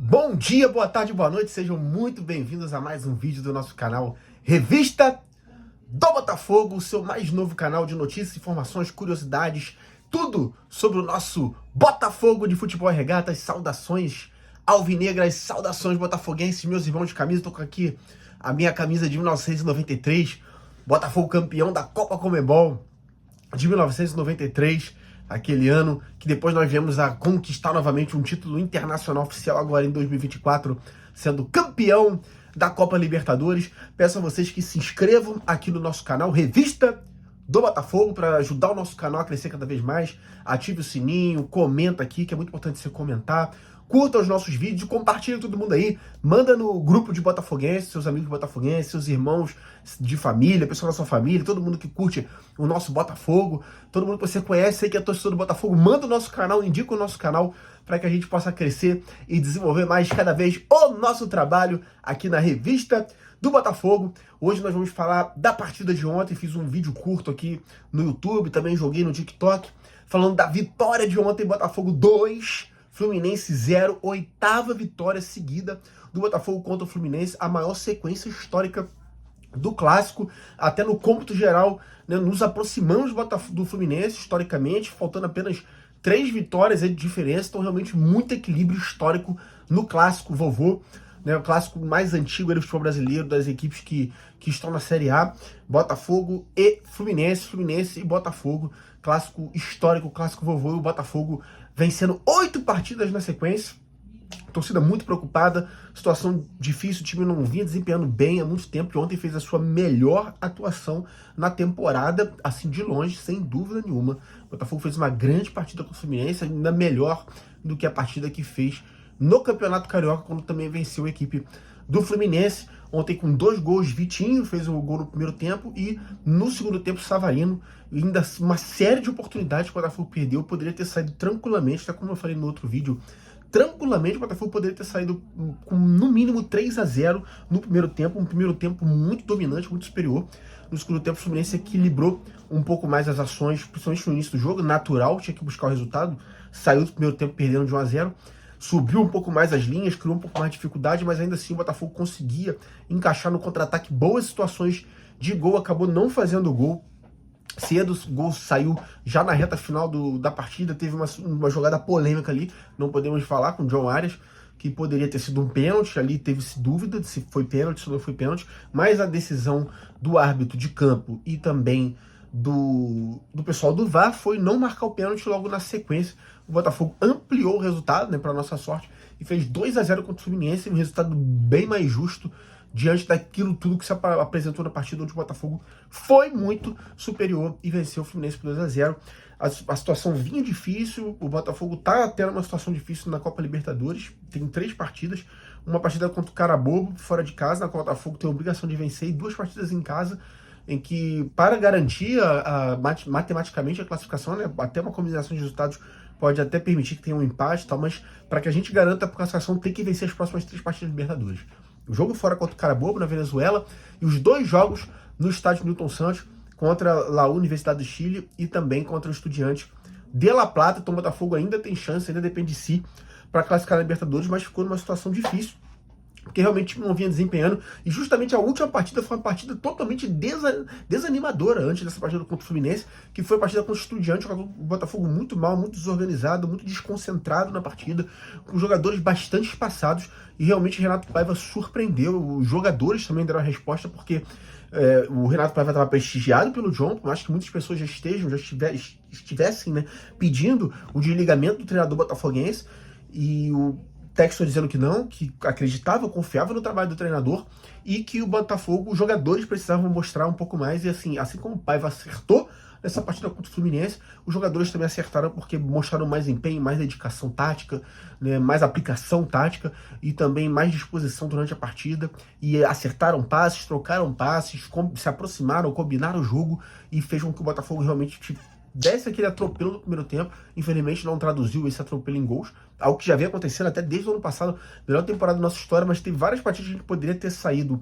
Bom dia, boa tarde, boa noite, sejam muito bem-vindos a mais um vídeo do nosso canal Revista do Botafogo, o seu mais novo canal de notícias, informações, curiosidades, tudo sobre o nosso Botafogo de futebol e regatas. Saudações alvinegras, saudações botafoguenses, meus irmãos de camisa. Tô com aqui a minha camisa de 1993, Botafogo campeão da Copa Conmebol de 1993, aquele ano que depois nós viemos a conquistar novamente um título internacional oficial agora em 2024, sendo campeão da Copa Libertadores. Peço a vocês que se inscrevam aqui no nosso canal Revista do Botafogo para ajudar o nosso canal a crescer cada vez mais. Ative o sininho, comenta aqui, que é muito importante você comentar. Curta os nossos vídeos, compartilha todo mundo aí, manda no grupo de botafoguenses, seus amigos botafoguenses, seus irmãos de família, pessoal da sua família, todo mundo que curte o nosso Botafogo, todo mundo que você conhece, sei que é torcedor do Botafogo, manda o nosso canal, indica o nosso canal para que a gente possa crescer e desenvolver mais cada vez o nosso trabalho aqui na Revista do Botafogo. Hoje nós vamos falar da partida de ontem, fiz um vídeo curto aqui no YouTube, também joguei no TikTok, falando da vitória de ontem, Botafogo 2, Fluminense 0, 8ª vitória seguida do Botafogo contra o Fluminense, a maior sequência histórica do clássico, até no cômputo geral, né, nos aproximamos do Fluminense historicamente, faltando apenas 3 vitórias de diferença, então realmente muito equilíbrio histórico no clássico vovô, né, o clássico mais antigo do futebol brasileiro, das equipes que estão na Série A, Botafogo e Fluminense, Fluminense e Botafogo, clássico histórico, clássico vovô, e o Botafogo vencendo 8 partidas na sequência, torcida muito preocupada, situação difícil, o time não vinha desempenhando bem há muito tempo, e ontem fez a sua melhor atuação na temporada, assim de longe, sem dúvida nenhuma. O Botafogo fez uma grande partida com o Fluminense, ainda melhor do que a partida que fez no Campeonato Carioca, quando também venceu a equipe do Fluminense. Ontem com 2 gols, Vitinho fez o gol no primeiro tempo e no segundo tempo Savarino, ainda uma série de oportunidades que o Botafogo perdeu, poderia ter saído tranquilamente, até como eu falei no outro vídeo, tranquilamente o Botafogo poderia ter saído com no mínimo 3-0 no primeiro tempo, um primeiro tempo muito dominante, muito superior. No segundo tempo o Fluminense equilibrou um pouco mais as ações, principalmente no início do jogo, natural, tinha que buscar o resultado, saiu do primeiro tempo perdendo de 1-0, subiu um pouco mais as linhas, criou um pouco mais de dificuldade, mas ainda assim o Botafogo conseguia encaixar no contra-ataque boas situações de gol, acabou não fazendo gol cedo, o gol saiu já na reta final da partida, teve uma jogada polêmica ali, não podemos falar, com o John Arias, que poderia ter sido um pênalti, ali teve-se dúvida de se foi pênalti, se não foi pênalti, mas a decisão do árbitro de campo e também do pessoal do VAR foi não marcar o pênalti logo na sequência. O Botafogo ampliou o resultado, né, para nossa sorte, e fez 2-0 contra o Fluminense, um resultado bem mais justo diante daquilo tudo que se apresentou na partida, onde o Botafogo foi muito superior e venceu o Fluminense por 2-0. A situação vinha difícil, o Botafogo tá tendo uma situação difícil na Copa Libertadores, tem 3 partidas, uma partida contra o Carabobo, fora de casa, na qual o Botafogo tem a obrigação de vencer, e 2 partidas em casa, em que, para garantir matematicamente a classificação, né, até uma combinação de resultados pode até permitir que tenha um empate e tal, mas para que a gente garanta a classificação tem que vencer as próximas 3 partidas de Libertadores. O jogo fora contra o Carabobo, na Venezuela, e os 2 jogos no estádio Newton Santos, contra a La Universidade do Chile e também contra o Estudiantes de La Plata. Então o Botafogo ainda tem chance, ainda depende de si para classificar na Libertadores, mas ficou numa situação difícil, porque realmente o time não vinha desempenhando, e justamente a última partida foi uma partida totalmente desanimadora antes dessa partida contra o Fluminense, que foi a partida contra o Estudiantes, o Botafogo muito mal, muito desorganizado, muito desconcentrado na partida, com jogadores bastante espaçados, e realmente o Renato Paiva surpreendeu, os jogadores também deram a resposta, porque o Renato Paiva estava prestigiado pelo John, por mais que muitas pessoas já estivessem, né, pedindo o desligamento do treinador botafoguense, e o Textor dizendo que não, que acreditava, confiava no trabalho do treinador, e que o Botafogo, os jogadores precisavam mostrar um pouco mais, e assim como o Paiva acertou nessa partida contra o Fluminense, os jogadores também acertaram, porque mostraram mais empenho, mais dedicação tática, né, mais aplicação tática, e também mais disposição durante a partida, e acertaram passes, trocaram passes, se aproximaram, combinaram o jogo, e fez com que o Botafogo realmente desse aquele atropelo no primeiro tempo. Infelizmente não traduziu esse atropelo em gols, algo que já vem acontecendo até desde o ano passado, melhor temporada da nossa história, mas teve várias partidas que a gente poderia ter saído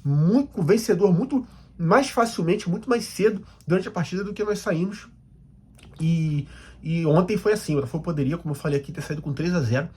muito vencedor, muito mais facilmente, muito mais cedo durante a partida do que nós saímos. E ontem foi assim, o Botafogo poderia, como eu falei aqui, ter saído com 3-0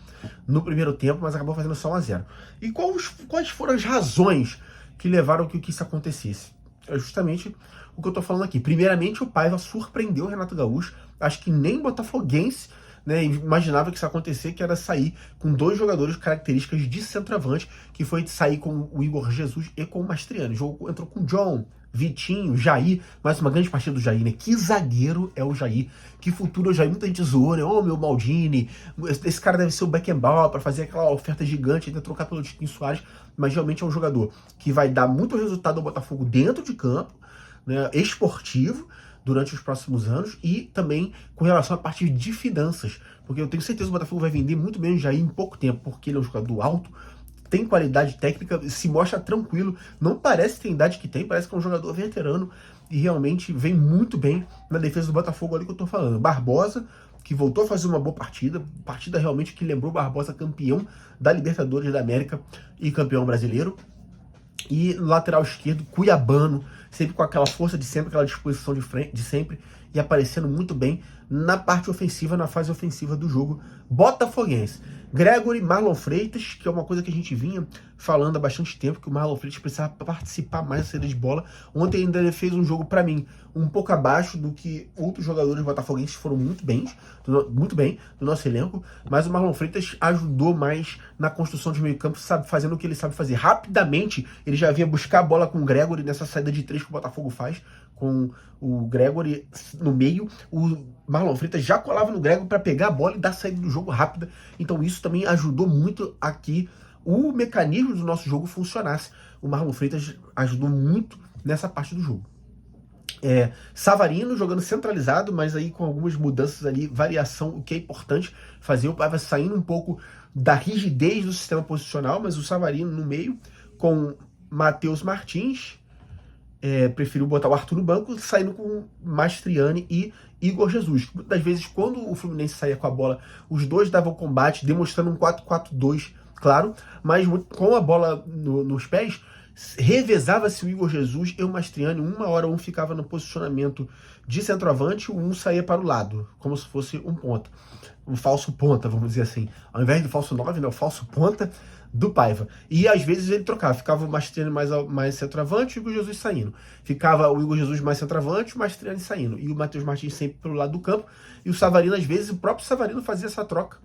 no primeiro tempo, mas acabou fazendo só 1-0. E quais foram as razões que levaram que isso acontecesse? É justamente o que eu tô falando aqui. Primeiramente, o Paiva surpreendeu o Renato Gaúcho. Acho que nem botafoguense, né, imaginava que isso ia acontecer, que era sair com 2 jogadores características de centroavante, que foi sair com o Igor Jesus e com o Mastriani. O jogo entrou com o John, Vitinho, Jair, mais uma grande partida do Jair, né? Que zagueiro é o Jair, que futuro é o Jair, muita gente zoou, né? Ô, meu Maldini, esse cara deve ser o Beckenbauer para fazer aquela oferta gigante, ainda trocar pelo Tiquinho Soares, mas realmente é um jogador que vai dar muito resultado ao Botafogo dentro de campo, né? Esportivo, durante os próximos anos, e também com relação à parte de finanças, porque eu tenho certeza que o Botafogo vai vender muito bem o Jair em pouco tempo, porque ele é um jogador alto, tem qualidade técnica, se mostra tranquilo, não parece ter a idade que tem, parece que é um jogador veterano e realmente vem muito bem na defesa do Botafogo, ali que eu tô falando. Barbosa, que voltou a fazer uma boa partida realmente que lembrou o Barbosa campeão da Libertadores da América e campeão brasileiro. E no lateral esquerdo, Cuiabano, sempre com aquela força de sempre, aquela disposição de sempre, e aparecendo muito bem na parte ofensiva, na fase ofensiva do jogo botafoguense. Gregory, Marlon Freitas, que é uma coisa que a gente vinha falando há bastante tempo, que o Marlon Freitas precisava participar mais da saída de bola. Ontem ainda ele fez um jogo, para mim, um pouco abaixo do que outros jogadores botafoguenses foram muito bem do nosso elenco, mas o Marlon Freitas ajudou mais na construção de meio campo, fazendo o que ele sabe fazer. Rapidamente, ele já vinha buscar a bola com o Gregory nessa saída de 3 que o Botafogo faz, com o Gregory no meio, o Marlon Freitas já colava no Gregory para pegar a bola e dar saída do jogo rápida. Então isso também ajudou muito a que o mecanismo do nosso jogo funcionasse. O Marlon Freitas ajudou muito nessa parte do jogo. Savarino jogando centralizado, mas aí com algumas mudanças ali, variação, o que é importante fazer. O Paiva saindo um pouco da rigidez do sistema posicional, mas o Savarino no meio, com Matheus Martins, preferiu botar o Arthur no banco, saindo com Mastriani e Igor Jesus. Muitas vezes, quando o Fluminense saía com a bola, os dois davam combate, demonstrando um 4-4-2, claro, mas com a bola nos pés, revezava-se o Igor Jesus e o Mastriani. Uma hora um ficava no posicionamento de centroavante, um saía para o lado, como se fosse um ponta. Um falso ponta, vamos dizer assim. Ao invés do falso 9, né, o falso ponta do Paiva. E às vezes ele trocava. Ficava o Mastriani mais centroavante e o Igor Jesus saindo. Ficava o Igor Jesus mais centroavante, o Mastriani saindo. E o Matheus Martins sempre pelo lado do campo. E o Savarino, às vezes, o próprio Savarino fazia essa troca.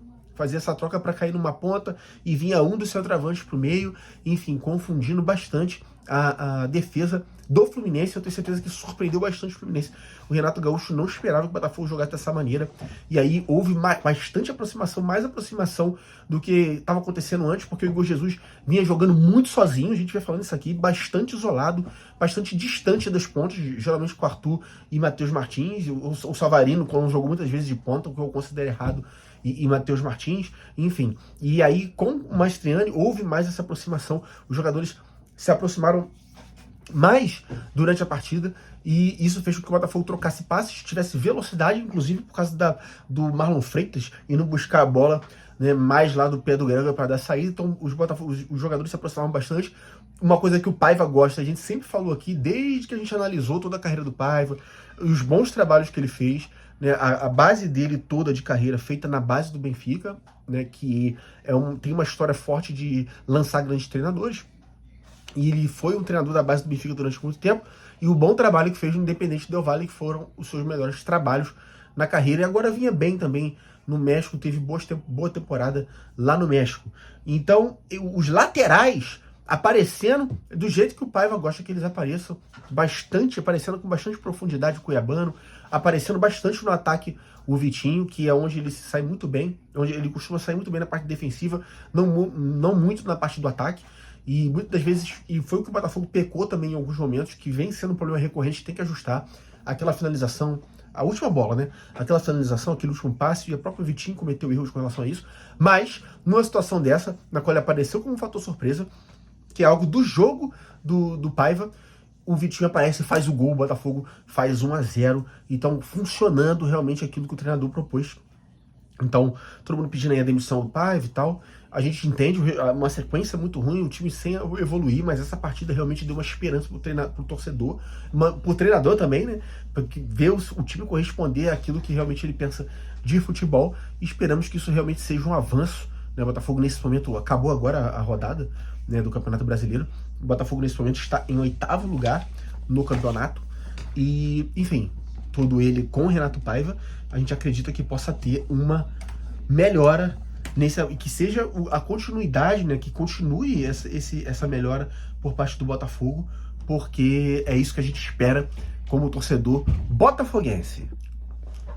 Para cair numa ponta e vinha um dos centroavantes pro meio, enfim, confundindo bastante a defesa do Fluminense. Eu tenho certeza que surpreendeu bastante o Fluminense. O Renato Gaúcho não esperava que o Botafogo jogasse dessa maneira, e aí houve bastante aproximação, mais aproximação do que estava acontecendo antes, porque o Igor Jesus vinha jogando muito sozinho, a gente vai falando isso aqui, bastante isolado, bastante distante das pontas, geralmente com o Arthur e Matheus Martins, o Savarino, quando jogou muitas vezes de ponta, o que eu considero errado, e Matheus Martins, enfim. E aí, com o Mastriani, houve mais essa aproximação. Os jogadores se aproximaram mais durante a partida, e isso fez com que o Botafogo trocasse passes, tivesse velocidade, inclusive por causa do Marlon Freitas, e não buscar a bola, né, mais lá do pé do Gregory para dar saída. Então os jogadores se aproximaram bastante. Uma coisa que o Paiva gosta, a gente sempre falou aqui, desde que a gente analisou toda a carreira do Paiva, os bons trabalhos que ele fez, né, a base dele toda de carreira feita na base do Benfica, né, que tem uma história forte de lançar grandes treinadores, e ele foi um treinador da base do Benfica durante muito tempo, e o bom trabalho que fez no Independente Del Valle, que foram os seus melhores trabalhos na carreira, e agora vinha bem também no México, teve boa temporada lá no México. Então, os laterais aparecendo do jeito que o Paiva gosta que eles apareçam, aparecendo com bastante profundidade, o Cuiabano, aparecendo bastante no ataque o Vitinho, que é onde ele se sai muito bem, onde ele costuma sair muito bem na parte defensiva, não muito na parte do ataque, e muitas das vezes, e foi o que o Botafogo pecou também em alguns momentos, que vem sendo um problema recorrente, tem que ajustar aquela finalização, a última bola, né? Aquela finalização, aquele último passe, e o próprio Vitinho cometeu erros com relação a isso, mas numa situação dessa, na qual ele apareceu como um fator surpresa, que é algo do jogo do Paiva, o Vitinho aparece, faz o gol, o Botafogo faz 1-0, então funcionando realmente aquilo que o treinador propôs. Então, todo mundo pedindo aí a demissão do Paiva e tal, a gente entende uma sequência muito ruim, o time sem evoluir, mas essa partida realmente deu uma esperança pro torcedor, pro treinador também, né, para ver o time corresponder àquilo que realmente ele pensa de futebol, e esperamos que isso realmente seja um avanço né? O Botafogo nesse momento, acabou agora a rodada, né, do Campeonato Brasileiro. O Botafogo nesse momento está em 8º lugar no campeonato. E, enfim, todo ele com o Renato Paiva, a gente acredita que possa ter uma melhora que seja a continuidade, né, que continue essa melhora por parte do Botafogo, porque é isso que a gente espera como torcedor botafoguense.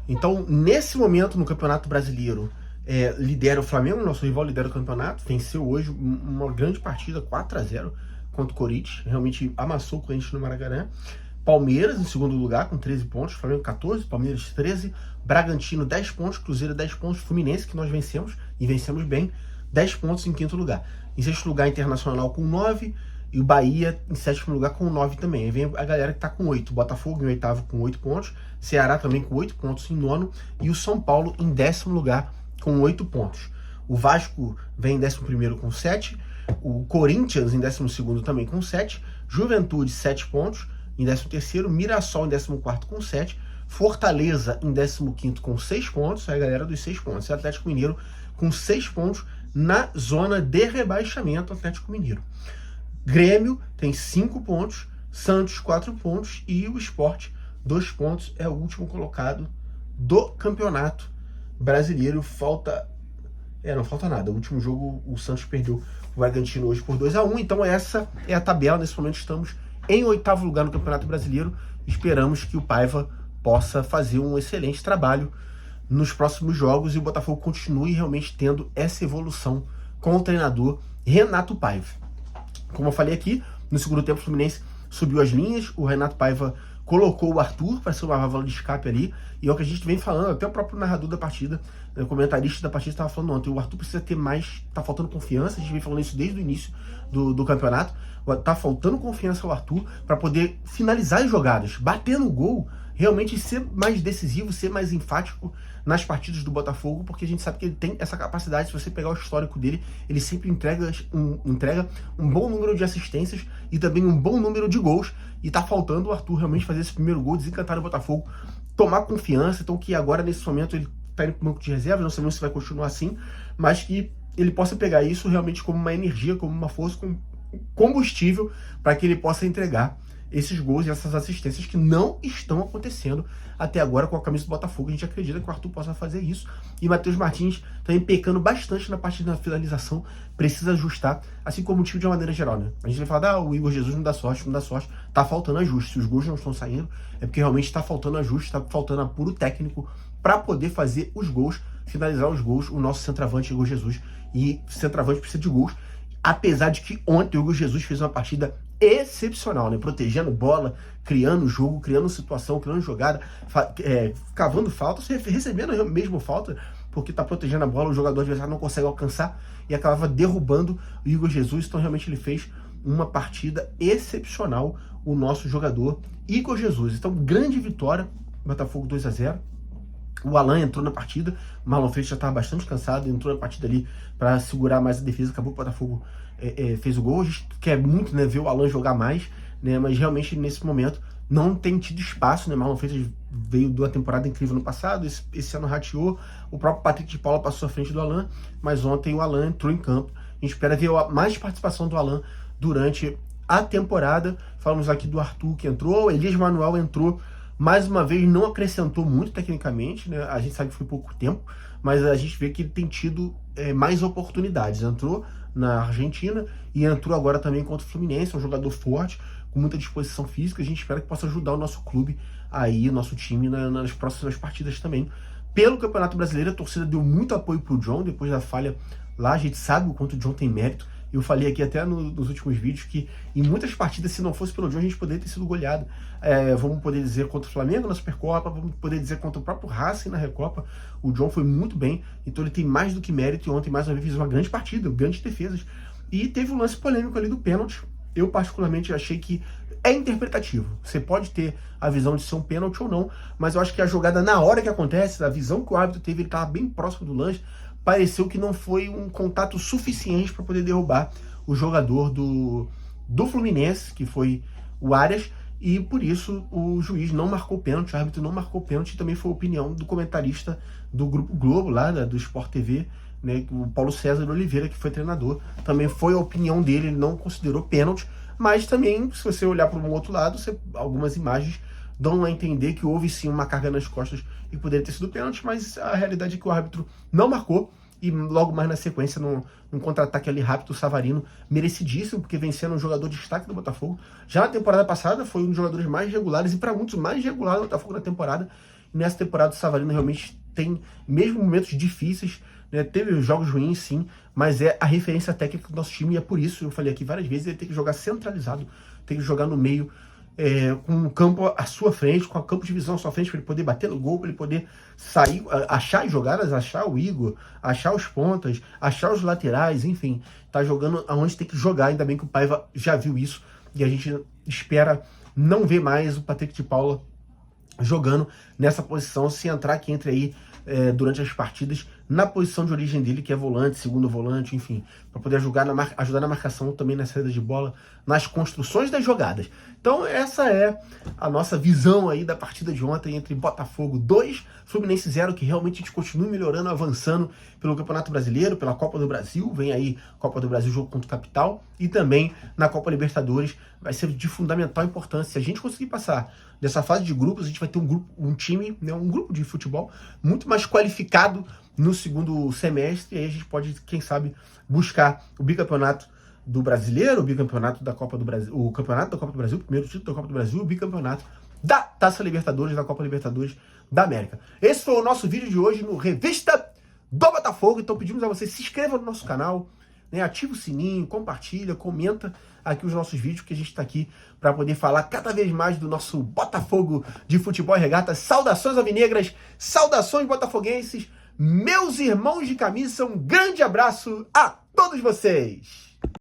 Então, nesse momento no Campeonato Brasileiro, lidera o Flamengo, nosso rival lidera o campeonato, venceu hoje uma grande partida, 4-0 contra o Corinthians, realmente amassou o Corinthians no Maracanã. Palmeiras em segundo lugar com 13 pontos, Flamengo 14, Palmeiras 13, Bragantino 10 pontos, Cruzeiro 10 pontos, Fluminense, que nós vencemos, e vencemos bem, 10 pontos em quinto lugar. Em sexto lugar, Internacional com 9, e o Bahia em sétimo lugar com 9 também. Aí vem a galera que tá com 8, Botafogo em oitavo com 8 pontos, Ceará também com 8 pontos em nono, e o São Paulo em 10º lugar com 8 pontos. O Vasco vem em 11º com 7, o Corinthians em 12º também com 7, Juventude 7 pontos, em 13º, Mirassol em 14º com 7, Fortaleza em 15º com 6 pontos, aí a galera dos 6 pontos, e Atlético Mineiro com 6 pontos na zona de rebaixamento, Atlético Mineiro. Grêmio tem 5 pontos, Santos 4 pontos e o Sport 2 pontos, é o último colocado do Campeonato Brasileiro. Não falta nada, o último jogo o Santos perdeu o Bragantino hoje por 2-1, então essa é a tabela, nesse momento estamos em 8º lugar no Campeonato Brasileiro. Esperamos que o Paiva possa fazer um excelente trabalho nos próximos jogos e o Botafogo continue realmente tendo essa evolução com o treinador Renato Paiva. Como eu falei aqui, no segundo tempo o Fluminense subiu as linhas, o Renato Paiva colocou o Arthur para ser uma válvula de escape ali, e é o que a gente vem falando, até o próprio narrador da partida, o comentarista da partida estava falando ontem, o Arthur precisa ter mais, tá faltando confiança, a gente vem falando isso desde o início do campeonato, tá faltando confiança ao Arthur para poder finalizar as jogadas, bater no gol, realmente ser mais decisivo, ser mais enfático nas partidas do Botafogo, porque a gente sabe que ele tem essa capacidade. Se você pegar o histórico dele, ele sempre entrega um bom número de assistências e também um bom número de gols, e tá faltando o Arthur realmente fazer esse primeiro gol, desencantar o Botafogo, tomar confiança. Então que agora nesse momento ele tá indo pro banco de reserva, não sabemos se vai continuar assim, mas que ele possa pegar isso realmente como uma energia, como uma força, como combustível para que ele possa entregar esses gols e essas assistências que não estão acontecendo até agora com a camisa do Botafogo. A gente acredita que o Arthur possa fazer isso. E Matheus Martins também pecando bastante na parte da finalização, precisa ajustar, assim como o time de uma maneira geral, né? A gente vai falar, o Igor Jesus não dá sorte, tá faltando ajuste. Se os gols não estão saindo, é porque realmente tá faltando ajuste, tá faltando apuro técnico para poder fazer os gols, finalizar os gols, o nosso centroavante Igor Jesus. E centroavante precisa de gols, apesar de que ontem o Igor Jesus fez uma partida excepcional, né? Protegendo bola, criando jogo, criando situação, criando jogada, cavando faltas, recebendo mesmo falta, porque tá protegendo a bola, o jogador adversário não consegue alcançar e acabava derrubando o Igor Jesus. Então realmente ele fez uma partida excepcional, o nosso jogador Igor Jesus. Então grande vitória, Botafogo 2-0. O Alan entrou na partida, o Marlon Freitas já estava bastante cansado, entrou na partida ali para segurar mais a defesa, acabou que o Botafogo fez o gol. A gente quer muito, né, ver o Alan jogar mais, né, mas realmente nesse momento não tem tido espaço, né? Marlon Freitas veio de uma temporada incrível no passado, esse ano rateou, o próprio Patrick de Paula passou à frente do Alan, mas ontem o Alan entrou em campo. A gente espera ver mais participação do Alan durante a temporada. Falamos aqui do Arthur que entrou, Elias Manuel entrou, mais uma vez não acrescentou muito tecnicamente, né? A gente sabe que foi pouco tempo, mas a gente vê que ele tem tido mais oportunidades. Entrou na Argentina e entrou agora também contra o Fluminense, um jogador forte, com muita disposição física. A gente espera que possa ajudar o nosso clube aí, o nosso time nas próximas partidas também. Pelo Campeonato Brasileiro, a torcida deu muito apoio pro John depois da falha lá. A gente sabe o quanto o John tem mérito. Eu falei aqui até nos últimos vídeos que em muitas partidas, se não fosse pelo John, a gente poderia ter sido goleado. Vamos poder dizer contra o Flamengo na Supercopa, vamos poder dizer contra o próprio Racing na Recopa. O John foi muito bem, então ele tem mais do que mérito. E ontem, mais uma vez, fez uma grande partida, grandes defesas. E teve um lance polêmico ali do pênalti. Eu, particularmente, achei que é interpretativo. Você pode ter a visão de ser um pênalti ou não, mas eu acho que a jogada, na hora que acontece, a visão que o árbitro teve, ele estava bem próximo do lance, pareceu que não foi um contato suficiente para poder derrubar o jogador do Fluminense, que foi o Arias, e por isso o juiz não marcou pênalti, o árbitro não marcou pênalti. Também foi a opinião do comentarista do Grupo Globo, lá do Sport TV, né? O Paulo César Oliveira, que foi treinador, também foi a opinião dele, ele não considerou pênalti, mas também, se você olhar para um outro lado, algumas imagens dão a entender que houve sim uma carga nas costas e poderia ter sido pênalti, mas a realidade é que o árbitro não marcou. E logo mais na sequência, num contra-ataque ali rápido, o Savarino, merecidíssimo, porque vencendo um jogador de destaque do Botafogo. Já na temporada passada, foi um dos jogadores mais regulares, e para muitos mais regular do Botafogo na temporada. E nessa temporada, o Savarino realmente tem, mesmo momentos difíceis, né, teve jogos ruins, sim, mas é a referência técnica do nosso time, e é por isso, eu falei aqui várias vezes, ele tem que jogar centralizado, tem que jogar no meio, com o campo à sua frente, com o campo de visão à sua frente, para ele poder bater no gol, para ele poder sair, achar as jogadas, achar o Igor, achar os pontas, achar os laterais, enfim, tá jogando aonde tem que jogar. Ainda bem que o Paiva já viu isso, e a gente espera não ver mais o Patrick de Paula jogando nessa posição. Se entrar, que entre aí durante as partidas na posição de origem dele, que é volante, segundo volante, enfim, para poder ajudar na marcação, também na saída de bola, nas construções das jogadas. Então essa é a nossa visão aí da partida de ontem entre Botafogo 2, Fluminense 0, que realmente a gente continua melhorando, avançando pelo Campeonato Brasileiro, pela Copa do Brasil, vem aí Copa do Brasil, jogo contra o Capital, e também na Copa Libertadores, vai ser de fundamental importância. Se a gente conseguir passar dessa fase de grupos, a gente vai ter um time, né, um grupo de futebol muito mais qualificado no segundo semestre, e aí a gente pode, quem sabe, buscar o bicampeonato do Brasileiro, o bicampeonato da Copa do Brasil, o campeonato da Copa do Brasil, o primeiro título da Copa do Brasil, o bicampeonato da Taça Libertadores, da Copa Libertadores da América. Esse foi o nosso vídeo de hoje no Revista do Botafogo. Então pedimos a você, se inscreva no nosso canal, né, ativa o sininho, compartilha, comenta aqui os nossos vídeos, que a gente está aqui para poder falar cada vez mais do nosso Botafogo de futebol e regata. Saudações alvinegras, saudações botafoguenses, meus irmãos de camisa, um grande abraço a todos vocês!